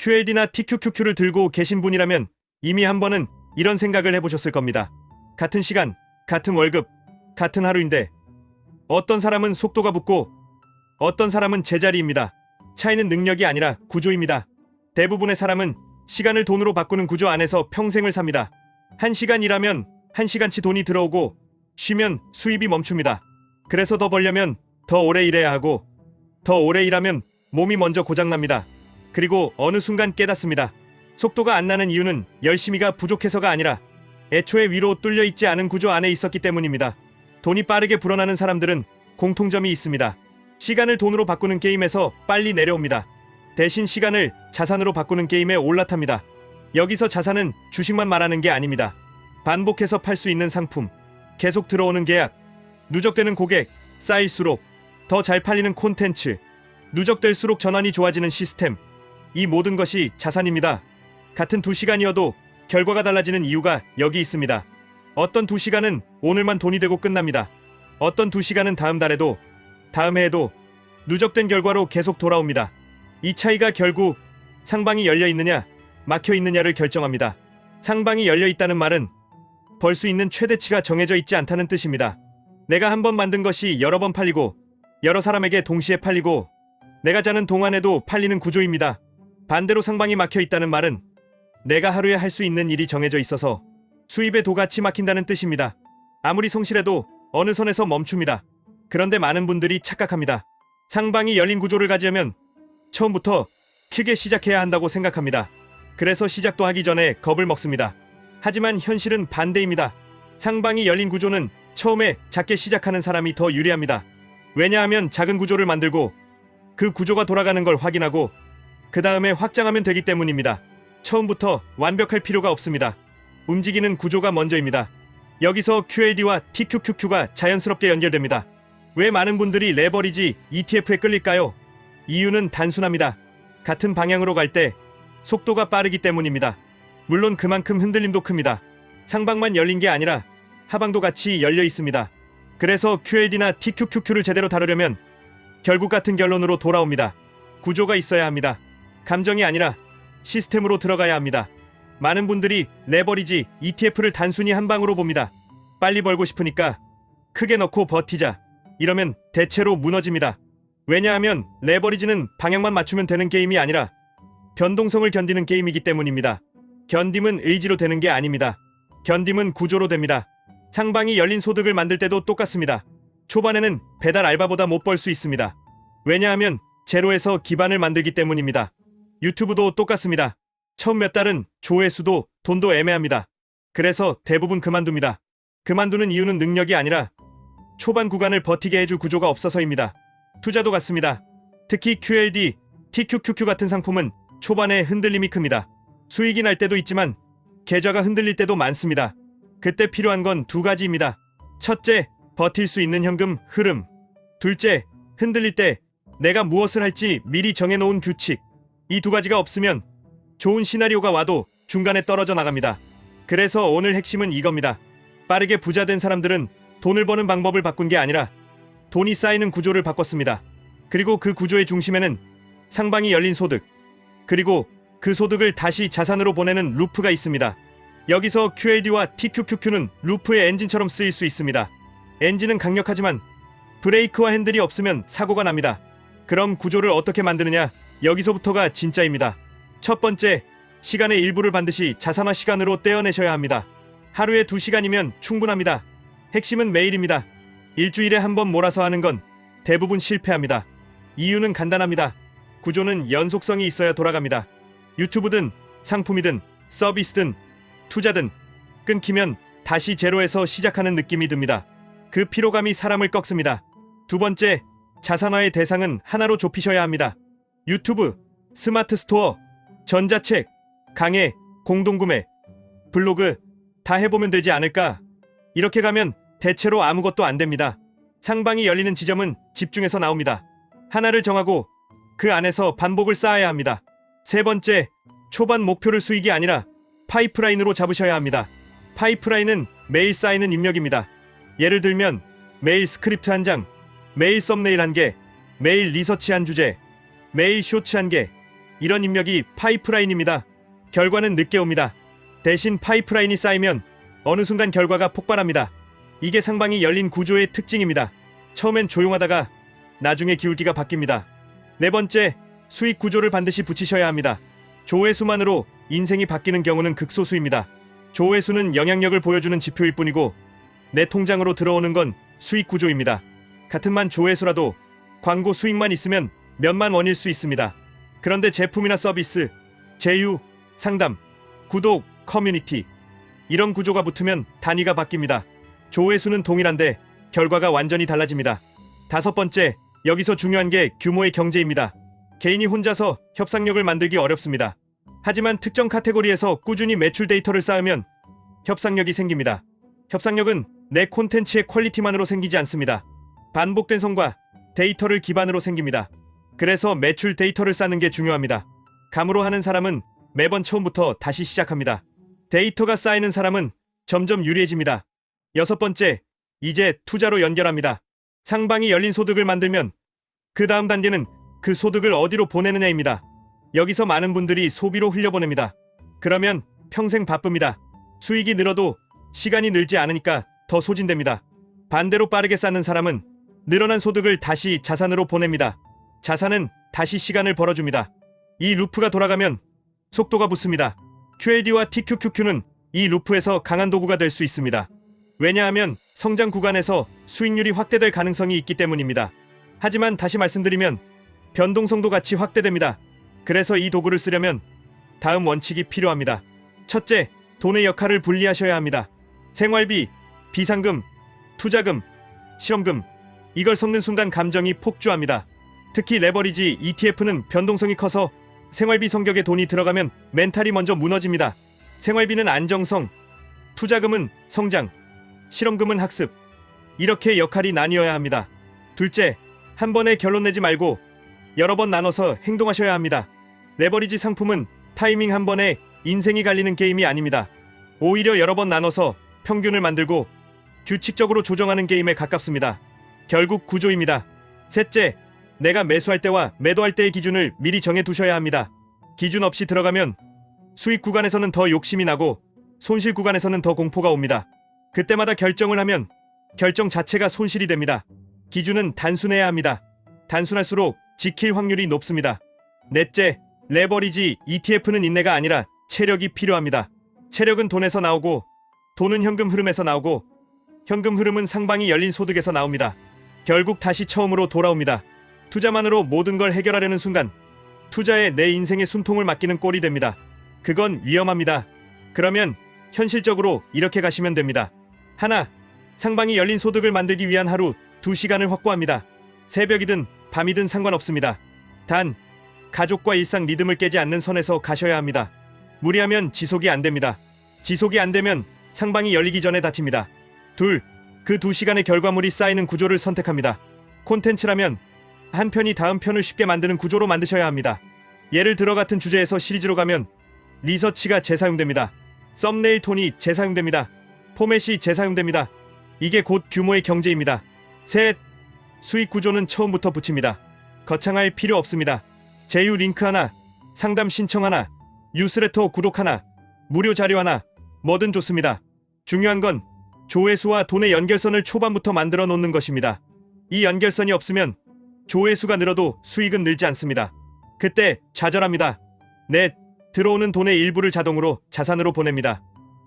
QLD나 TQQQ를 들고 계신 분이라면 이미 한 번은 이런 생각을 해보셨을 겁니다. 같은 시간, 같은 월급, 같은 하루인데 어떤 사람은 속도가 붙고 어떤 사람은 제자리입니다. 차이는 능력이 아니라 구조입니다. 대부분의 사람은 시간을 돈으로 바꾸는 구조 안에서 평생을 삽니다. 1시간 일하면 1시간치 돈이 들어오고 쉬면 수입이 멈춥니다. 그래서 더 벌려면 더 오래 일해야 하고 더 오래 일하면 몸이 먼저 고장납니다. 그리고 어느 순간 깨닫습니다. 속도가 안 나는 이유는 열심히가 부족해서가 아니라 애초에 위로 뚫려 있지 않은 구조 안에 있었기 때문입니다. 돈이 빠르게 불어나는 사람들은 공통점이 있습니다. 시간을 돈으로 바꾸는 게임에서 빨리 내려옵니다. 대신 시간을 자산으로 바꾸는 게임에 올라탑니다. 여기서 자산은 주식만 말하는 게 아닙니다. 반복해서 팔 수 있는 상품, 계속 들어오는 계약, 누적되는 고객, 쌓일수록 더 잘 팔리는 콘텐츠, 누적될수록 전환이 좋아지는 시스템, 이 모든 것이 자산입니다. 같은 2시간이어도 결과가 달라지는 이유가 여기 있습니다. 어떤 2시간은 오늘만 돈이 되고 끝납니다. 어떤 2시간은 다음 달에도, 다음 해에도 누적된 결과로 계속 돌아옵니다. 이 차이가 결국 상방이 열려 있느냐, 막혀 있느냐를 결정합니다. 상방이 열려 있다는 말은 벌 수 있는 최대치가 정해져 있지 않다는 뜻입니다. 내가 한 번 만든 것이 여러 번 팔리고 여러 사람에게 동시에 팔리고 내가 자는 동안에도 팔리는 구조입니다. 반대로 상방이 막혀 있다는 말은 내가 하루에 할 수 있는 일이 정해져 있어서 수입의 도같이 막힌다는 뜻입니다. 아무리 성실해도 어느 선에서 멈춥니다. 그런데 많은 분들이 착각합니다. 상방이 열린 구조를 가지려면 처음부터 크게 시작해야 한다고 생각합니다. 그래서 시작도 하기 전에 겁을 먹습니다. 하지만 현실은 반대입니다. 상방이 열린 구조는 처음에 작게 시작하는 사람이 더 유리합니다. 왜냐하면 작은 구조를 만들고 그 구조가 돌아가는 걸 확인하고 그 다음에 확장하면 되기 때문입니다. 처음부터 완벽할 필요가 없습니다. 움직이는 구조가 먼저입니다. 여기서 QLD와 TQQQ가 자연스럽게 연결됩니다. 왜 많은 분들이 레버리지 ETF에 끌릴까요? 이유는 단순합니다. 같은 방향으로 갈 때 속도가 빠르기 때문입니다. 물론 그만큼 흔들림도 큽니다. 상방만 열린 게 아니라 하방도 같이 열려 있습니다. 그래서 QLD나 TQQQ를 제대로 다루려면 결국 같은 결론으로 돌아옵니다. 구조가 있어야 합니다. 감정이 아니라 시스템으로 들어가야 합니다. 많은 분들이 레버리지 ETF를 단순히 한 방으로 봅니다. 빨리 벌고 싶으니까 크게 넣고 버티자. 이러면 대체로 무너집니다. 왜냐하면 레버리지는 방향만 맞추면 되는 게임이 아니라 변동성을 견디는 게임이기 때문입니다. 견딤은 의지로 되는 게 아닙니다. 견딤은 구조로 됩니다. 상방이 열린 소득을 만들 때도 똑같습니다. 초반에는 배달 알바보다 못 벌 수 있습니다. 왜냐하면 제로에서 기반을 만들기 때문입니다. 유튜브도 똑같습니다. 처음 몇 달은 조회수도 돈도 애매합니다. 그래서 대부분 그만둡니다. 그만두는 이유는 능력이 아니라 초반 구간을 버티게 해줄 구조가 없어서입니다. 투자도 같습니다. 특히 QLD, TQQQ 같은 상품은 초반에 흔들림이 큽니다. 수익이 날 때도 있지만 계좌가 흔들릴 때도 많습니다. 그때 필요한 건 두 가지입니다. 첫째, 버틸 수 있는 현금 흐름. 둘째, 흔들릴 때 내가 무엇을 할지 미리 정해놓은 규칙. 이 두 가지가 없으면 좋은 시나리오가 와도 중간에 떨어져 나갑니다. 그래서 오늘 핵심은 이겁니다. 빠르게 부자 된 사람들은 돈을 버는 방법을 바꾼 게 아니라 돈이 쌓이는 구조를 바꿨습니다. 그리고 그 구조의 중심에는 상방이 열린 소득, 그리고 그 소득을 다시 자산으로 보내는 루프가 있습니다. 여기서 QLD와 TQQQ는 루프의 엔진처럼 쓰일 수 있습니다. 엔진은 강력하지만 브레이크와 핸들이 없으면 사고가 납니다. 그럼 구조를 어떻게 만드느냐? 여기서부터가 진짜입니다. 첫 번째, 시간의 일부를 반드시 자산화 시간으로 떼어내셔야 합니다. 하루에 2시간이면 충분합니다. 핵심은 매일입니다. 일주일에 한 번 몰아서 하는 건 대부분 실패합니다. 이유는 간단합니다. 구조는 연속성이 있어야 돌아갑니다. 유튜브든 상품이든 서비스든 투자든 끊기면 다시 제로에서 시작하는 느낌이 듭니다. 그 피로감이 사람을 꺾습니다. 두 번째, 자산화의 대상은 하나로 좁히셔야 합니다. 유튜브, 스마트 스토어, 전자책, 강의, 공동구매, 블로그 다 해보면 되지 않을까? 이렇게 가면 대체로 아무것도 안 됩니다. 상방이 열리는 지점은 집중해서 나옵니다. 하나를 정하고 그 안에서 반복을 쌓아야 합니다. 세 번째, 초반 목표를 수익이 아니라 파이프라인으로 잡으셔야 합니다. 파이프라인은 매일 쌓이는 입력입니다. 예를 들면 매일 스크립트 한 장, 매일 썸네일 한 개, 매일 리서치 한 주제, 매일 쇼츠 한 개. 이런 입력이 파이프라인입니다. 결과는 늦게 옵니다. 대신 파이프라인이 쌓이면 어느 순간 결과가 폭발합니다. 이게 상방이 열린 구조의 특징입니다. 처음엔 조용하다가 나중에 기울기가 바뀝니다. 네 번째, 수익 구조를 반드시 붙이셔야 합니다. 조회수만으로 인생이 바뀌는 경우는 극소수입니다. 조회수는 영향력을 보여주는 지표일 뿐이고 내 통장으로 들어오는 건 수익 구조입니다. 같은 만 조회수라도 광고 수익만 있으면 몇만 원일 수 있습니다. 그런데 제품이나 서비스, 제휴, 상담, 구독, 커뮤니티 이런 구조가 붙으면 단위가 바뀝니다. 조회수는 동일한데 결과가 완전히 달라집니다. 다섯 번째, 여기서 중요한 게 규모의 경제입니다. 개인이 혼자서 협상력을 만들기 어렵습니다. 하지만 특정 카테고리에서 꾸준히 매출 데이터를 쌓으면 협상력이 생깁니다. 협상력은 내 콘텐츠의 퀄리티만으로 생기지 않습니다. 반복된 성과, 데이터를 기반으로 생깁니다. 그래서 매출 데이터를 쌓는 게 중요합니다. 감으로 하는 사람은 매번 처음부터 다시 시작합니다. 데이터가 쌓이는 사람은 점점 유리해집니다. 여섯 번째, 이제 투자로 연결합니다. 상방이 열린 소득을 만들면 그 다음 단계는 그 소득을 어디로 보내느냐입니다. 여기서 많은 분들이 소비로 흘려보냅니다. 그러면 평생 바쁩니다. 수익이 늘어도 시간이 늘지 않으니까 더 소진됩니다. 반대로 빠르게 쌓는 사람은 늘어난 소득을 다시 자산으로 보냅니다. 자산은 다시 시간을 벌어줍니다. 이 루프가 돌아가면 속도가 붙습니다. QLD와 TQQQ는 이 루프에서 강한 도구가 될 수 있습니다. 왜냐하면 성장 구간에서 수익률이 확대될 가능성이 있기 때문입니다. 하지만 다시 말씀드리면 변동성도 같이 확대됩니다. 그래서 이 도구를 쓰려면 다음 원칙이 필요합니다. 첫째, 돈의 역할을 분리하셔야 합니다. 생활비, 비상금, 투자금, 실험금 이걸 섞는 순간 감정이 폭주합니다. 특히 레버리지 ETF는 변동성이 커서 생활비 성격에 돈이 들어가면 멘탈이 먼저 무너집니다. 생활비는 안정성, 투자금은 성장, 실험금은 학습 이렇게 역할이 나뉘어야 합니다. 둘째, 한 번에 결론 내지 말고 여러 번 나눠서 행동하셔야 합니다. 레버리지 상품은 타이밍 한 번에 인생이 갈리는 게임이 아닙니다. 오히려 여러 번 나눠서 평균을 만들고 규칙적으로 조정하는 게임에 가깝습니다. 결국 구조입니다. 셋째, 내가 매수할 때와 매도할 때의 기준을 미리 정해 두셔야 합니다. 기준 없이 들어가면 수익 구간에서는 더 욕심이 나고 손실 구간에서는 더 공포가 옵니다. 그때마다 결정을 하면 결정 자체가 손실이 됩니다. 기준은 단순해야 합니다. 단순할수록 지킬 확률이 높습니다. 넷째, 레버리지 ETF는 인내가 아니라 체력이 필요합니다. 체력은 돈에서 나오고 돈은 현금 흐름에서 나오고 현금 흐름은 상방이 열린 소득에서 나옵니다. 결국 다시 처음으로 돌아옵니다. 투자만으로 모든 걸 해결하려는 순간 투자에 내 인생의 숨통을 맡기는 꼴이 됩니다. 그건 위험합니다. 그러면 현실적으로 이렇게 가시면 됩니다. 하나, 상방이 열린 소득을 만들기 위한 하루 2시간을 확보합니다. 새벽이든 밤이든 상관없습니다. 단, 가족과 일상 리듬을 깨지 않는 선에서 가셔야 합니다. 무리하면 지속이 안 됩니다. 지속이 안 되면 상방이 열리기 전에 다칩니다. 둘, 그 2시간의 결과물이 쌓이는 구조를 선택합니다. 콘텐츠라면 한 편이 다음 편을 쉽게 만드는 구조로 만드셔야 합니다. 예를 들어 같은 주제에서 시리즈로 가면 리서치가 재사용됩니다. 썸네일 톤이 재사용됩니다. 포맷이 재사용됩니다. 이게 곧 규모의 경제입니다. 셋, 수익 구조는 처음부터 붙입니다. 거창할 필요 없습니다. 제휴 링크 하나, 상담 신청 하나, 뉴스레터 구독 하나, 무료 자료 하나, 뭐든 좋습니다. 중요한 건 조회수와 돈의 연결선을 초반부터 만들어 놓는 것입니다. 이 연결선이 없으면 조회수가 늘어도 수익은 늘지 않습니다. 그때 좌절합니다. 넷, 들어오는 돈의 일부를 자동으로 자산으로 보냅니다.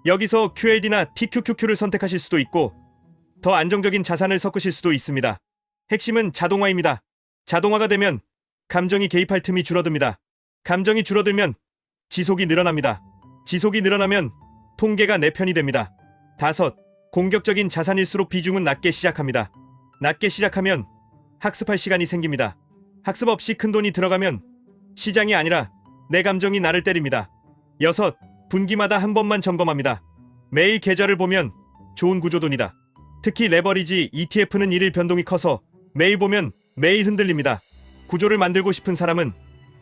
여기서 QLD나 TQQQ를 선택하실 수도 있고 더 안정적인 자산을 섞으실 수도 있습니다. 핵심은 자동화입니다. 자동화가 되면 감정이 개입할 틈이 줄어듭니다. 감정이 줄어들면 지속이 늘어납니다. 지속이 늘어나면 통계가 내 편이 됩니다. 다섯, 공격적인 자산일수록 비중은 낮게 시작합니다. 낮게 시작하면 학습할 시간이 생깁니다. 학습 없이 큰 돈이 들어가면 시장이 아니라 내 감정이 나를 때립니다. 여섯, 분기마다 한 번만 점검합니다. 매일 계좌를 보면 좋은 구조돈이다. 특히 레버리지 ETF는 일일 변동이 커서 매일 보면 매일 흔들립니다. 구조를 만들고 싶은 사람은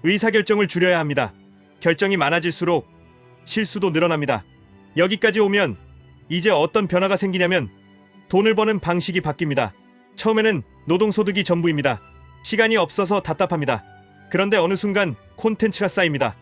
의사결정을 줄여야 합니다. 결정이 많아질수록 실수도 늘어납니다. 여기까지 오면 이제 어떤 변화가 생기냐면 돈을 버는 방식이 바뀝니다. 처음에는 노동소득이 전부입니다. 시간이 없어서 답답합니다. 그런데 어느 순간 콘텐츠가 쌓입니다.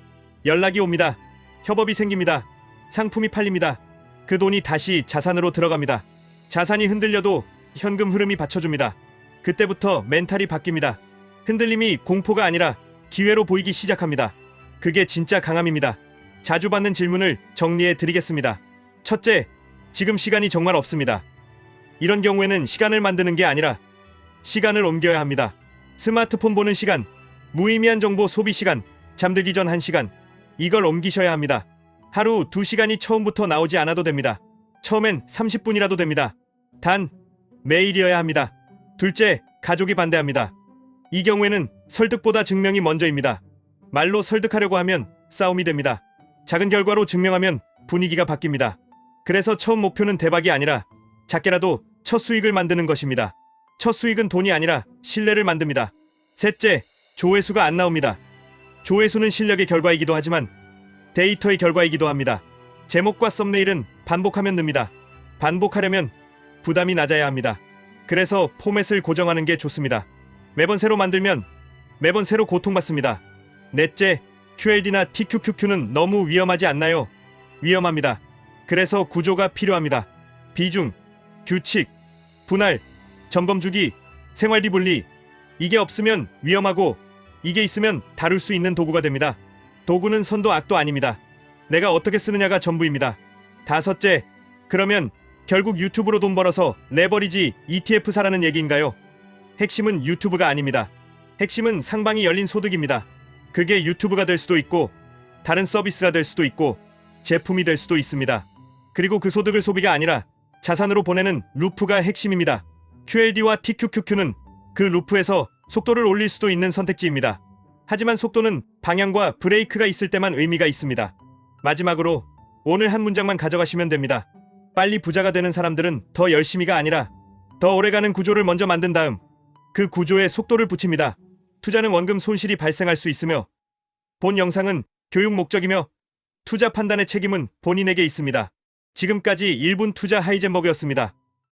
연락이 옵니다. 협업이 생깁니다. 상품이 팔립니다. 그 돈이 다시 자산으로 들어갑니다. 자산이 흔들려도 현금 흐름이 받쳐줍니다. 그때부터 멘탈이 바뀝니다. 흔들림이 공포가 아니라 기회로 보이기 시작합니다. 그게 진짜 강함입니다. 자주 받는 질문을 정리해 드리겠습니다. 첫째, 지금 시간이 정말 없습니다. 이런 경우에는 시간을 만드는 게 아니라 시간을 옮겨야 합니다. 스마트폰 보는 시간, 무의미한 정보 소비 시간, 잠들기 전 1시간, 이걸 옮기셔야 합니다. 하루 2시간이 처음부터 나오지 않아도 됩니다. 처음엔 30분이라도 됩니다. 단 매일이어야 합니다. 둘째, 가족이 반대합니다. 이 경우에는 설득보다 증명이 먼저입니다. 말로 설득하려고 하면 싸움이 됩니다. 작은 결과로 증명하면 분위기가 바뀝니다. 그래서 처음 목표는 대박이 아니라 작게라도 첫 수익을 만드는 것입니다. 첫 수익은 돈이 아니라 신뢰를 만듭니다. 셋째, 조회수가 안 나옵니다. 조회수는 실력의 결과이기도 하지만 데이터의 결과이기도 합니다. 제목과 썸네일은 반복하면 늡니다. 반복하려면 부담이 낮아야 합니다. 그래서 포맷을 고정하는 게 좋습니다. 매번 새로 만들면 매번 새로 고통받습니다. 넷째, QLD나 TQQQ는 너무 위험하지 않나요? 위험합니다. 그래서 구조가 필요합니다. 비중, 규칙, 분할, 점검주기, 생활비 분리. 이게 없으면 위험하고 이게 있으면 다룰 수 있는 도구가 됩니다. 도구는 선도 악도 아닙니다. 내가 어떻게 쓰느냐가 전부입니다. 다섯째, 그러면 결국 유튜브로 돈 벌어서 레버리지 ETF 사라는 얘기인가요? 핵심은 유튜브가 아닙니다. 핵심은 상방이 열린 소득입니다. 그게 유튜브가 될 수도 있고 다른 서비스가 될 수도 있고 제품이 될 수도 있습니다. 그리고 그 소득을 소비가 아니라 자산으로 보내는 루프가 핵심입니다. QLD와 TQQQ는 그 루프에서 속도를 올릴 수도 있는 선택지입니다. 하지만 속도는 방향과 브레이크가 있을 때만 의미가 있습니다. 마지막으로 오늘 한 문장만 가져가시면 됩니다. 빨리 부자가 되는 사람들은 더 열심히가 아니라 더 오래가는 구조를 먼저 만든 다음 그 구조에 속도를 붙입니다. 투자는 원금 손실이 발생할 수 있으며 본 영상은 교육 목적이며 투자 판단의 책임은 본인에게 있습니다. 지금까지 1분 투자 하이젠버그였습니다.